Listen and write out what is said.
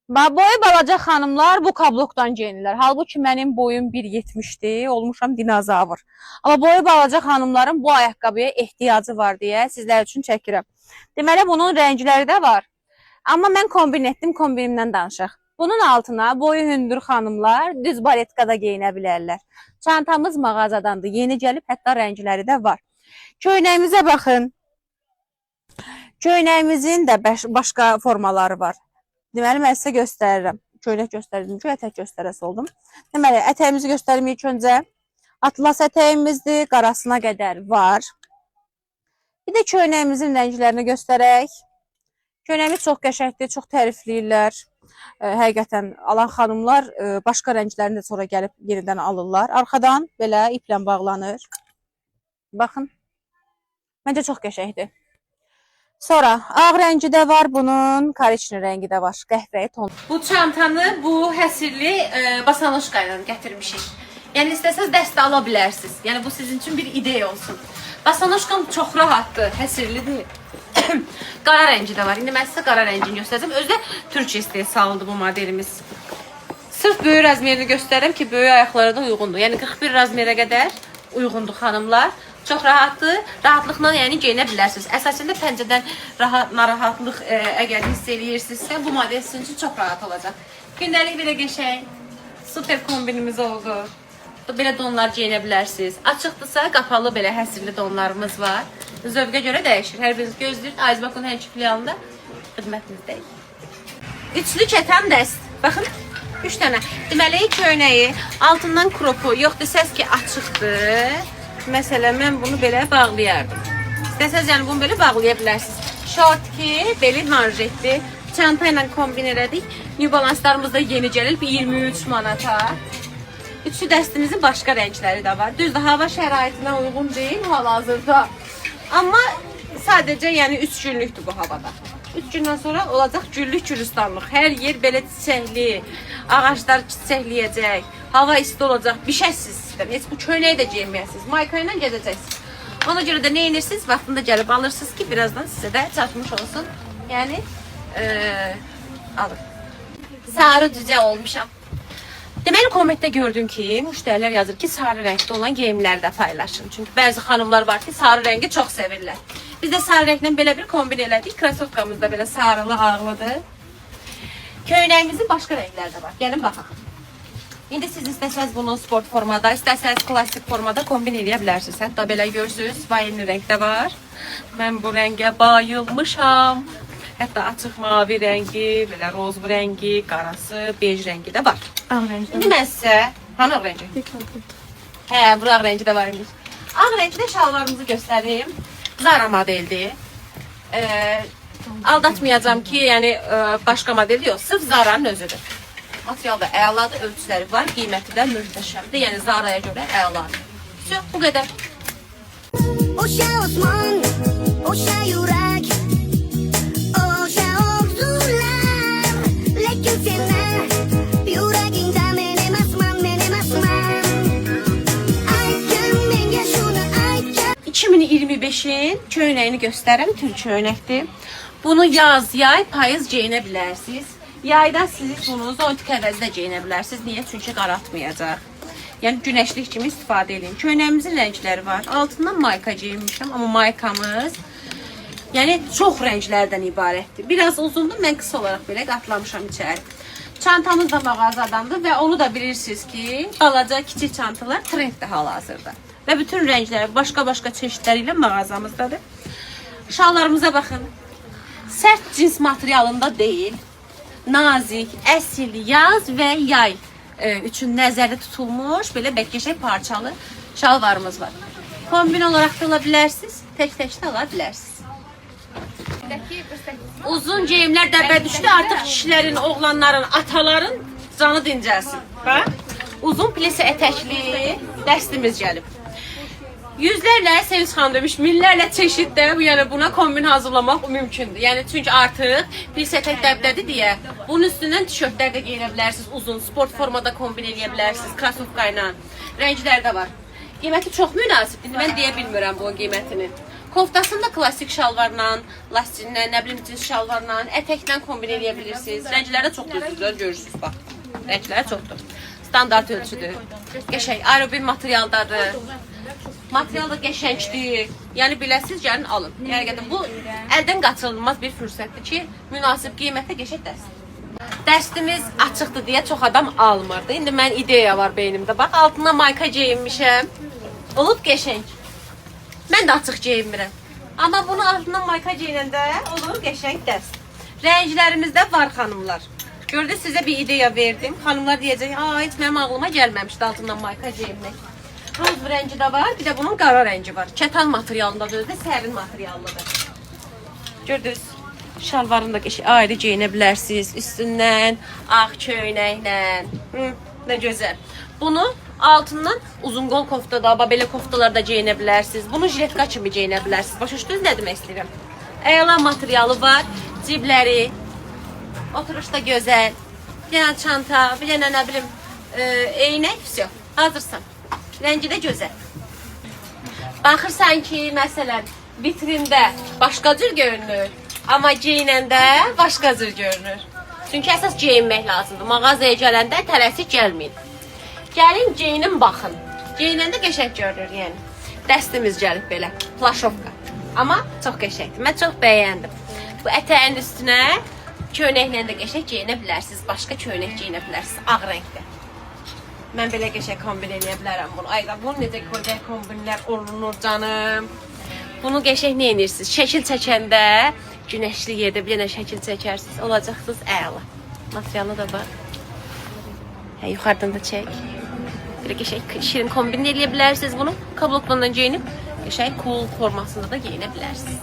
Boyu balaca xanımlar bu kablokdan geyinirlər. Halbuki mənim boyum 1.70-dir, olmuşam dinozavr. Amma boyu balaca xanımların bu ayaqqabıya ehtiyacı var deyə sizlər üçün çəkirəm. Deməli, bunun rəngləri də var. Amma mən kombin etdim, kombinimdən danışaq. Bunun altına boyu hündür xanımlar düz baletkada geyinə bilərlər. Çantamız mağazadandır, yeni gəlib, hətta rəngləri də var. Köynəyimizə baxın. Köynəyimizin də başqa formaları var. Deməli, mən sizə göstərirəm. Köynək göstərdim ki, ətək göstərəsi oldum. Deməli, ətəyimizi göstərim ilk öncə. Atlas ətəyimizdir, qarasına qədər var. Bir də köynəyimizin rənglərini göstərək. Köynəyimiz çox qəşəngdir, çox tərifləyirlər. Həqiqətən alan xanımlar başqa rənglərini də sonra gəlib yenidən alırlar. Arxadan belə iplə bağlanır. Baxın. Məncə çox qəşəngdir. Sonra ağ rəngi də var bunun, korичневый rəngi də var, qəhvəyi ton. Bu çantanı bu həsirli basanoşka ilə gətirmişik. Yəni istəsəz dəstə ala bilərsiniz. Yəni bu sizin üçün bir ideya olsun. Basanoşkam çox rahatdır, həsirlidir. Qara rəngi də var. İndi mən sizə qara rəngini göstərəcəm. Özü də Türkiyə istehsalıdır bu modelimiz. Sırf böyük razmerini göstərirəm ki, böyük ayaqlara da uyğundur. Yəni 41 razmerə qədər uyğundur xanımlar. Çox rahatdır. Rahatlıqla yəni geyinə bilərsiniz. Əsasında pəncədən narahatlıq əgər hiss eləyirsinizsə, bu model sizin üçün çox rahat olacaq. Gündəlik belə qəşəng, super kombinimiz oldu. Belə donlar geyinə bilərsiniz. Açıqdırsa, qapalı belə həsirli donlarımız var. Zövqə görə dəyişir. Hər biriniz gözləyin. Azbakın hər iki filialında xidmətinizdəyik. Üçlü kətan dəst. Baxın, 3 dənə. Deməli, köynəyi altından kropu. Yox desəz ki, açıqdır. Məsələn, mən bunu belə bağlayardım. İstəsəz, yəni bunu belə bağlaya bilərsiniz. Şortki, beli manjetdir. Çanta ilə kombin elədik. New Balance'larımız da yeni gəlir. 23 manata. Üçlü dəstimizin başqa rəngləri də var. Düzdür, hava şəraitinə uyğun deyil hal-hazırda. Amma sadəcə yəni 3 günlükdür bu havada. 3 gündən sonra olacaq güllük gülistanlıq. Hər yer belə çiçəkli, ağaclar çiçəkləyəcək, hava isti olacaq, bişəsiz sizdən. Heç bu köynəyi də geyinməyəsiniz, mayka ilə gəzəcəksiniz. Ona görə də nə edirsiniz? Vaxtında gəlib alırsınız ki, birazdan sizə də çatmış olsun. Yəni, alın. Sarı cücə olmuşam. Deməli, kommentdə gördüm ki, müştərilər yazır ki, sarı rəngdə olan geyimləri də paylaşın. Çünki bəzi xanımlar var ki, sarı rəngi çox sevirlər. Biz də sarı rənglə belə bir kombin elədik. Krasovkamız da belə sarılı, ağlıdır. Köynəyimizin başqa rəngləri də var. Gəlin, baxaq. İndi siz istəsəz bunu sport formada, istəsəz klasik formada kombin eləyə bilərsiniz. Hətta belə görürsünüz, vayinli rəngdə var. Mən bu rəngə bayılmışam. Hətta açıq mavi rəngi, belə rozvu rəngi, qarası, bej rəngi də var. Ağ rəngi. İndi mən sizə, hanı ağ rəngi? Hə, bu ağ rəngi də var imiş. Ağ rəngdə şalvarımızı göstəreyim. Zara modeldir. Aldatmayacağım ki, yəni başqa model yox, sırf Zara'nın özüdür. Material da əladır, ölçüləri var, qiyməti də möhtəşəmdir. Yəni Zara'ya görə əladır. Bu qədər. Oşa Osman, oşa yürek, oşa ordular, lekin seni yüreğinde benim asmam. Ayken menge şunu ayken. 2025-in köynəyini göstərəm, tül köynəkdir. Bunu yaz, yay, payız geyinə bilərsiniz. Yayda siz bunu zontik əvəzində geyinə bilərsiniz. Niyə? Çünki qaraltmayacaq. Yəni günəşlik kimi istifadə edin. Köynəyimizin rəngləri var. Altından mayka geyinmişəm, amma maykamız yəni çox rənglərdən ibarətdir. Biraz uzundur, mən qısa olaraq belə qatlamışam içəri. Çantamız da mağazadandır və onu da bilirsiniz ki, balaca, kiçik çantalar trenddir hal-hazırda. Və bütün rəngləri başqa-başqa çeşidləri ilə mağazamızdadır. Şallarımıza baxın. Sərt cins materialında deyil. Nazik, əsil, yaz və yay üçün nəzərdə tutulmuş belə bəkkeşək parçalı şalvarımız var. Kombin olaraq da ala bilərsiniz, tək-tək də ala bilərsiniz. Uzun geyimlər dəbə düşdü, artıq kişilərin, oğlanların, ataların canı dincəlsin. Uzun plesi ətəkli dəstimiz gəlib. Yüzlərlə, Sevinç xanım demiş, minlərlə çeşiddə yəni buna kombin hazırlamaq mümkündür. Yəni çünki artıq plis ətək dəbdədir deyə bunun üstündən tişörtlər də geyinə bilərsiniz, uzun sport formada kombin eləyə bilərsiniz, krasovka ilə. Rənglər də var. Qiyməti çox münasibdir. Mən deyə bilmirəm bunun qiymətini. Koftasını da klasik şalvarla, lastinlə, nə bilim cins şalvarla, ətəklə kombin edə bilirsiniz. Rəngləri çox düzdür, görürsünüz bax. Rəngləri çoxdur. Standart ölçüdür. Qəşəng aerobik materialdadır. Material da qəşəngdir. Yəni biləsiniz, gəlin alın. Həqiqətən bu əldən qaçırılmaz bir fürsətdir ki, münasib qiymətə qəşəng dəst. Dəstimiz açıqdır deyə çox adam almırdı. İndi mən ideya var beynimdə. Bax, altına mayka geyinmişəm. Olub qəşəng. Mən də açıq geyinmirəm. Amma bunu altından mayka geyinəndə olur qəşəng dəst. Rənglərimizdə var xanımlar. Gördünüz, sizə bir ideya verdim. Xanımlar deyəcək, heç mənim ağlıma gəlməmişdi altından mayka geyinmək. Roz rəngi də var, bir də bunun qara rəngi var. Kətan materialındadır, özü də sərin materiallıdır. Gördünüz, şalvarını da ayrı geyinə bilərsiniz. Üstündən, ağ köynəklə. Nə gözəl. Bunu altından uzun qol koftada, belə koftalarda geyinə bilərsiniz. Bunu jiletka kimi geyinə bilərsiniz. Başa düşdünüz nə demək istəyirəm? Əla materialı var, cibləri, oturuşda gözəl. Bir dənə çanta, bir dənə nə bilim, eynək, vəsə, hazırsan. Rəngi də gözəl. Baxırsan ki, məsələn, vitrində başqa cür görünür, amma geyinəndə başqa cür görünür. Çünki əsas geyinmək lazımdır. Mağazaya gələndə tələsik gəlməyin. Gəlin, geyinin, baxın. Geyinəndə qəşəng görünür, yəni. Dəstimiz gəlib belə, plaşovka. Amma çox qəşəngdir. Mən çox bəyəndim. Bu ətəyin üstünə köynəklə də qəşəng geyinə bilərsiniz. Başqa köynək geyinə bilərsiniz, ağ rəngdə. Mən belə qəşəng kombin edə bilərəm bunu. Ayda, bunu necə qoyacaq kombinlər olunur canım. Bunu qəşəng nə edirsiniz? Şəkil çəkəndə, günəşli yerdə bir dənə şəkil çəkərsiniz. Olacaqsınız əla. Materialı da var. Yuxarıdan da çək. Belə qəşəng şirin kombin edə bilərsiniz bunu. Kabloklarla geyinib, qəşəng cool formasında da geyinə bilərsiniz.